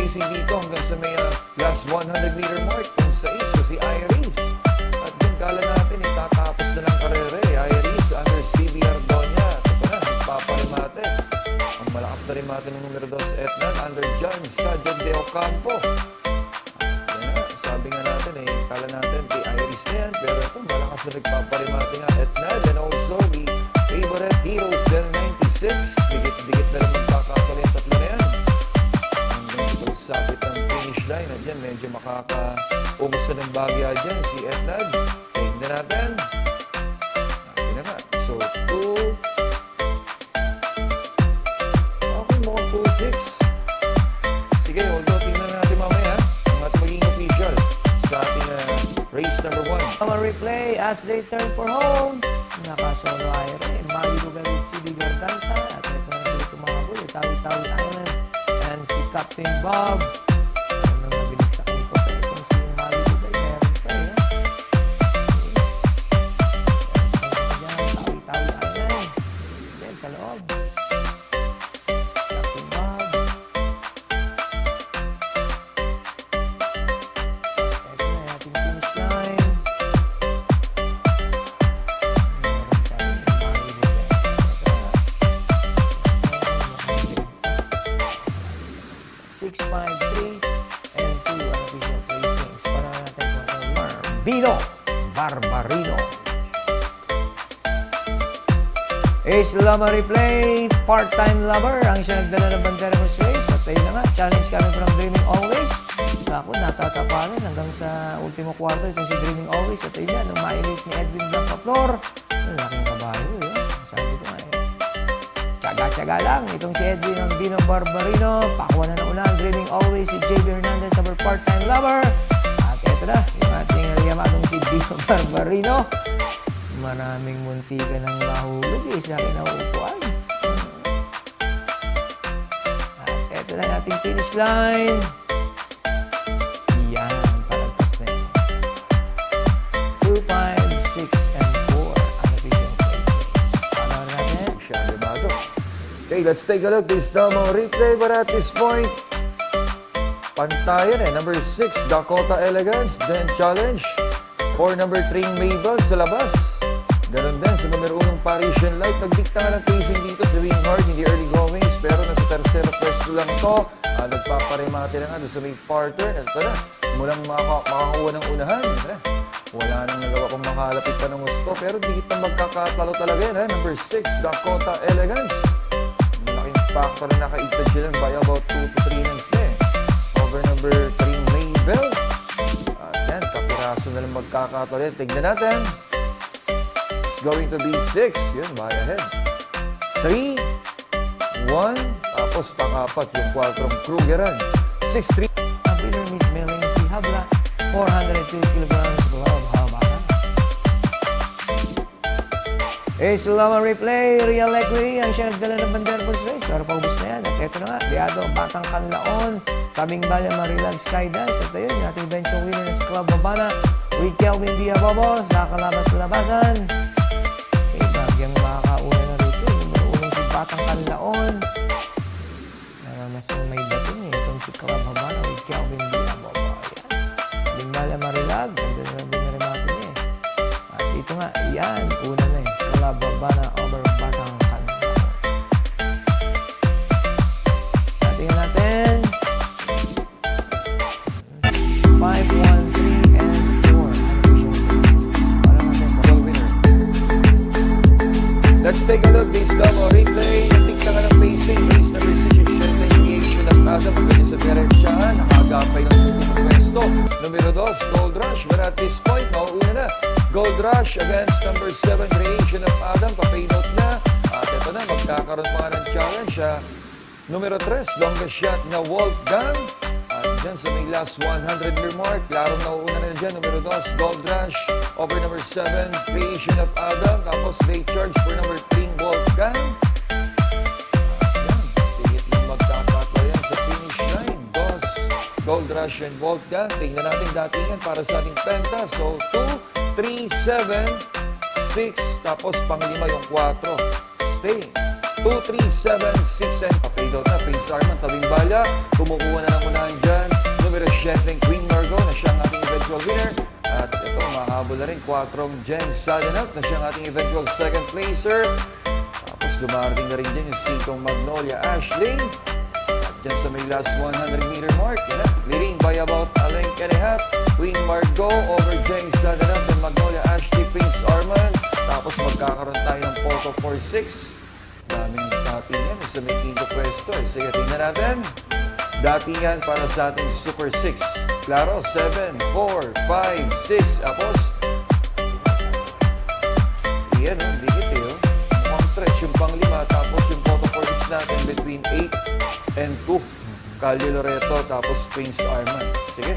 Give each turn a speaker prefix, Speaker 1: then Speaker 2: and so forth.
Speaker 1: pacing dito hanggang sa may last 100-meter mark. Yung sa isa, si Iris. At yung kala natin, tatapos na ng karere. Iris under CB Ardonia. Ito pa na, nagpaparimate. Ang malakas na rimate ng numero 2, Etnan, under John Sadio de Ocampo. Sabi nga natin, kala natin kay Iris na yan. Pero ito, malakas na nagpaparimate nga Etnan. And also, the favorite Heroes del 96. Dikit-dikit na lang magkakasali ang tatlo na yan. Sapit ang finish line at dyan medyo makaka-ubos na ng bagya dyan si Etnad. Tingnan natin. Natin na nga. So, 2. Okay, mukhang 2-6. Sige, although tingnan natin mamaya ang ating maging official sa ating race number 1.
Speaker 2: Replay as they turn for home. Nakasolo Ira. Maligo galit si Bigor Danta. At ito na dito mga boy. Tawi-tawi Island. And si Captain Bob. Ano na binigsakin ko sa itong si Maligo Galit. Meron pa Tawi-tawi Island. Then sa loob. Captain Bob. Ito na ating finish line. 6, 5, 3, and 2 unofficial placings. Para natin kung Barbarino. Ace Lama Replay, part-time lover. Ang siya nagdala ng bandera ko sa race. At ayun na nga, challenge coming from Dreaming Always. Ako, natatapalan hanggang sa ultimo quarter itong si Dreaming Always. At ayun na, nung ma-elite ni Edwin Blanca Flor. Ang laking kabayo, yun. Sabi ko nga, tsaga-tsaga lang. Itong si Edwin ang Dino Barbarino. Pakuha na ng ulan. Dreaming Always si JB Hernandez, our part-time lover. At ito na, yung ating yamadong si Dino Barbarino. Maraming muntikan ng mahulog sa akin na uupuan. At ito na ating finish line. Yan, palagpas na yun. 2, 5, 6, and 4. Ang official placing. Paano natin?
Speaker 1: Siya, Limado. Okay, let's take a look. This demo replay, but at this point, pantayan number 6, Dakota Elegance, then challenge. For number 3, Mabel sa labas. Ganon din sa numero 1, Parisian Light. Nagdikta nga ng pacing dito sa Winghard, hindi early goings, pero nasa tercero pwesto lang to. Nagpaparimate na nga doon sa may partner. Ito na, mulang makakuha ng unahan. Wala nang nagawa kong makalapit pa ng gusto, pero dikit na magkakatalo talaga yan. Number 6, Dakota Elegance. Malaking factor na nakaitad siya lang by about 2 to 3 lengths na over number 3, Mabel. At yan, kapiraso na lang magkakatalo yan. Tignan natin. It's going to be 6. Yun, by ahead. 3, 1, tapos pang-apat yung 4 Krugeran. 6-3.
Speaker 2: Ang winner Miss Melanie si Habla, 402 kilograms glove haba. Ace Lama Replay, Real Equity, ang siya nagdala ng bandera for race. Pero paubos na yan. At ito na nga, Biado, Batang Kanlaon, Tabing Bala, Marilag, Skydance. At ayun, yung ating benching winner sa Club Habana, with Kelvin Diabobo, sa kalabas-labasan. Bagyang makakauna na rito. Yung si Batang Kanlaon. Mas may dating itong si Club Habana with Kelvin Diabobo. Ayan. Limbala Marilag. Ganda na din na rin natin At dito nga, yan. Una na Club Habana over Batang Kanlaon. Tingnan natin. 5, 1, 3, and 4.
Speaker 1: Let's take a look. This double replay. Tingnan nga ng pacing. Race number 6 yung Sheridan at Plaza. Magaling sa Diretsahan. Nakagapay ng subong pwesto. Numero 2, Gold Rush. But at this point, mauuna na. Gold Rush against number 7, Creation of Adam. Pa-fade out na. At ito na, magkakaroon pa nga ng challenge. Numero 3, longest shot na Wolfgang. At dyan sa may last 100-meter mark, larong nauuna na dyan. Numero 2, Gold Rush over number 7, Creation of Adam. Tapos they charge for number 3, Wolfgang. Yan, tigit lang magkakatlo yan sa finish line. Gold Rush and Wolfgang. Tingnan natin datingan para sa ating penta. So, 2, 3, 7, 6, tapos pang-5 yung 4. Stay. 2, 3, 7, 6, and fade out na. Prince Arman, tabing bala. Kumukuha na ng unahan dyan. Numero 7, Queen Margot na siyang ating eventual winner. At ito, mahabol na rin 4 Jen Sadenot na siyang ating eventual second placer. Tapos dumarating na rin dyan yung 5 Magnolia Ashley. At dyan sa may last 100-meter mark, yan na, leading by about a length and a half. Queen Margot over Jen Sadenot and Magnolia Ashley, Prince Arman. Tapos magkakaroon tayo ng Porto 4-6. Daming datingan sa may quinto pwesto. Sige, tingnan natin. Datingan para sa ating Super 6. Klaro, 7, 4, 5, 6. Tapos, iyan, dikit eh. Mukhang stretch yung pang-5. Tapos yung Porto 4-6 natin between 8 and 2. Calio Loreto, tapos Prince Arman. Sige,